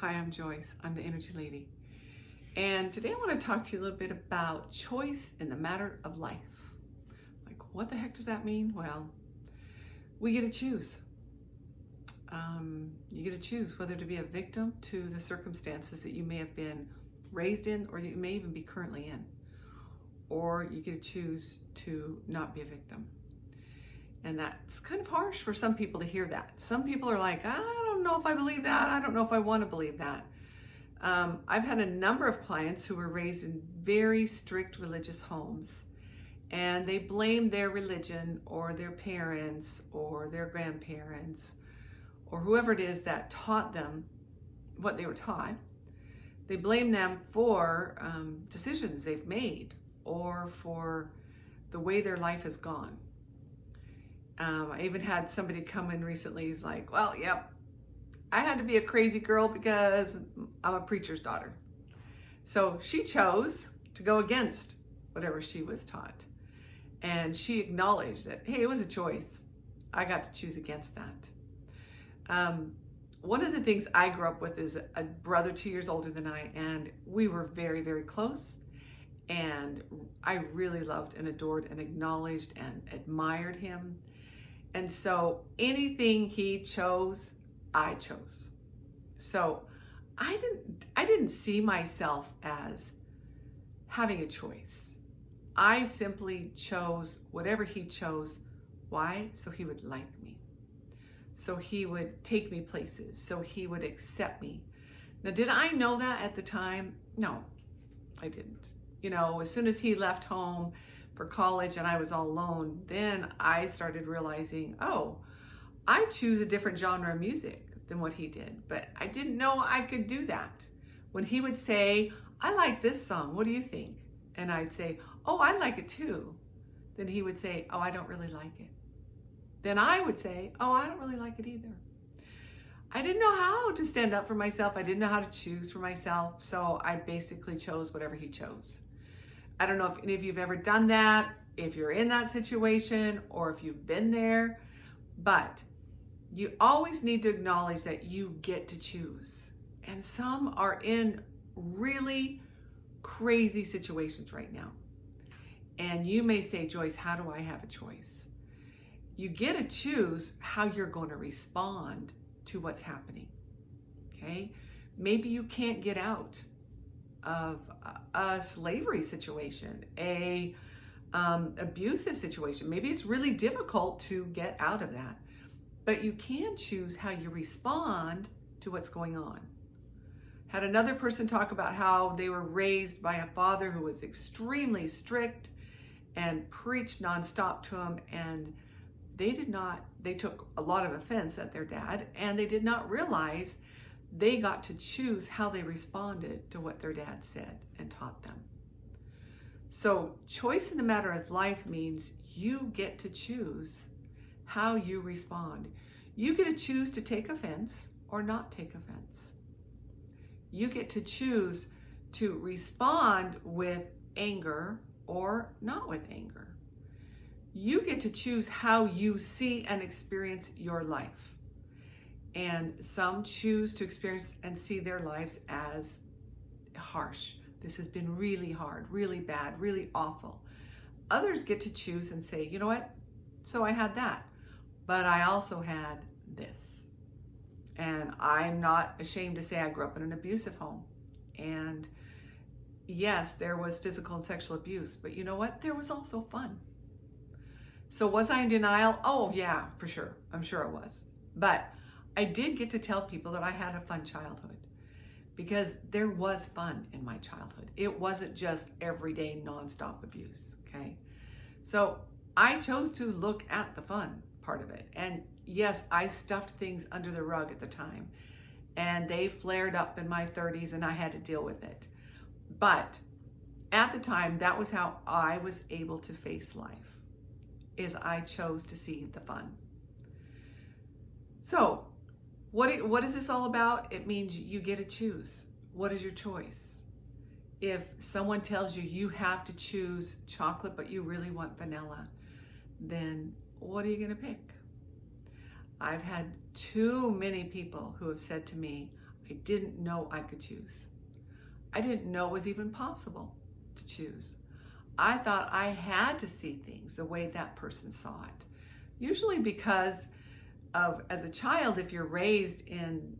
Hi, I'm Joyce. I'm the Energy Lady. And today I want to talk to you a little bit about choice in the matter of life. Like, what the heck does that mean? Well, we get to choose. You get to choose whether to be a victim to the circumstances that you may have been raised in or that you may even be currently in. Or you get to choose to not be a victim. And that's kind of harsh for some people to hear that. Some people are like, I don't know if I believe that. I don't know if I want to believe that. I've had a number of clients who were raised in very strict religious homes, and they blame their religion or their parents or their grandparents or whoever it is that taught them what they were taught. They blame them for decisions they've made or for the way their life has gone. I even had somebody come in recently. He's like, well, yep, I had to be a crazy girl because I'm a preacher's daughter. So she chose to go against whatever she was taught. And she acknowledged that, hey, it was a choice. I got to choose against that. One of the things I grew up with is a brother 2 years older than I, and we were very, very close. And I really loved and adored and acknowledged and admired him. And so anything he chose, I chose. So I didn't see myself as having a choice. I simply chose whatever he chose. Why? So he would like me. So he would take me places. So he would accept me. Now, did I know that at the time? No, I didn't. You know, as soon as he left home for college and I was all alone, then I started realizing, oh, I choose a different genre of music than what he did. But I didn't know I could do that. When he would say, I like this song, what do you think? And I'd say, oh, I like it too. Then he would say, oh, I don't really like it. Then I would say, oh, I don't really like it either. I didn't know how to stand up for myself. I didn't know how to choose for myself. So I basically chose whatever he chose. I don't know if any of you have ever done that, if you're in that situation, or if you've been there, but you always need to acknowledge that you get to choose. And some are in really crazy situations right now. And you may say, Joyce, how do I have a choice? You get to choose how you're going to respond to what's happening. Okay? Maybe you can't get out of a slavery situation, a abusive situation. Maybe it's really difficult to get out of that, but you can choose how you respond to what's going on. Had another person talk about how they were raised by a father who was extremely strict and preached nonstop to them, and they took a lot of offense at their dad, and they did not realize they got to choose how they responded to what their dad said and taught them. So choice in the matter of life means you get to choose how you respond. You get to choose to take offense or not take offense. You get to choose to respond with anger or not with anger. You get to choose how you see and experience your life. And some choose to experience and see their lives as harsh. This has been really hard, really bad, really awful. Others get to choose and say, you know what? So I had that, but I also had this. And I'm not ashamed to say I grew up in an abusive home. And yes, there was physical and sexual abuse, but you know what? There was also fun. So was I in denial? Oh yeah, for sure. I'm sure I was. But I did get to tell people that I had a fun childhood because there was fun in my childhood. It wasn't just everyday nonstop abuse, okay? So I chose to look at the fun part of it. And yes, I stuffed things under the rug at the time, and they flared up in my 30s and I had to deal with it. But at the time, that was how I was able to face life, is I chose to see the fun. So what is this all about? It means you get to choose. What is your choice? If someone tells you you have to choose chocolate, but you really want vanilla, then what are you going to pick? I've had too many people who have said to me, I didn't know I could choose. I didn't know it was even possible to choose. I thought I had to see things the way that person saw it. Usually because of, as a child, if you're raised in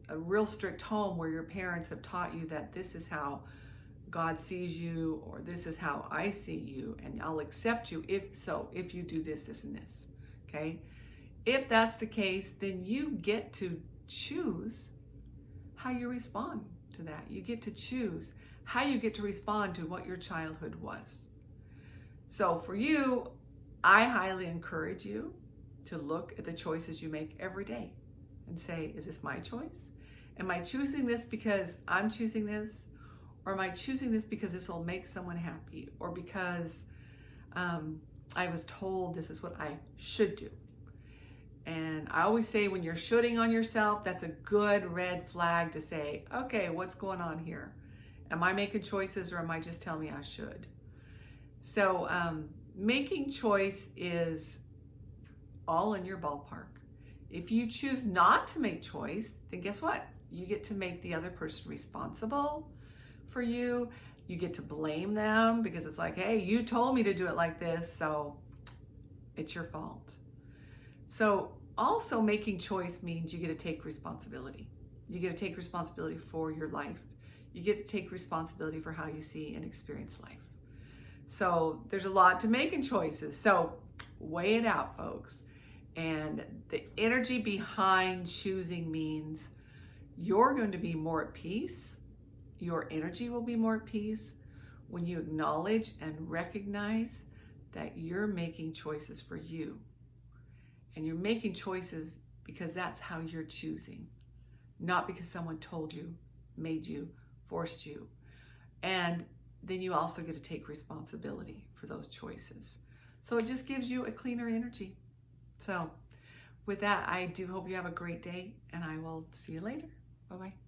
a real strict home where your parents have taught you that this is how God sees you, or this is how I see you, and I'll accept you if you do this, this, and this, okay? If that's the case, then you get to choose how you respond to that. You get to choose how you get to respond to what your childhood was. So for you, I highly encourage you to look at the choices you make every day and say, is this my choice? Am I choosing this because I'm choosing this? Or am I choosing this because this will make someone happy? Or because I was told this is what I should do? And I always say, when you're shooting on yourself, that's a good red flag to say, okay, what's going on here? Am I making choices, or am I just telling me I should? So making choice is all in your ballpark. If you choose not to make choice, then guess what? You get to make the other person responsible for you. You get to blame them because it's like, hey, you told me to do it like this, so it's your fault. So also making choice means you get to take responsibility. You get to take responsibility for your life. You get to take responsibility for how you see and experience life. So there's a lot to making choices. So weigh it out, folks. And the energy behind choosing means you're going to be more at peace. Your energy will be more at peace when you acknowledge and recognize that you're making choices for you. And you're making choices because that's how you're choosing, not because someone told you, made you, forced you. And then you also get to take responsibility for those choices. So it just gives you a cleaner energy. So with that, I do hope you have a great day, and I will see you later. Bye-bye.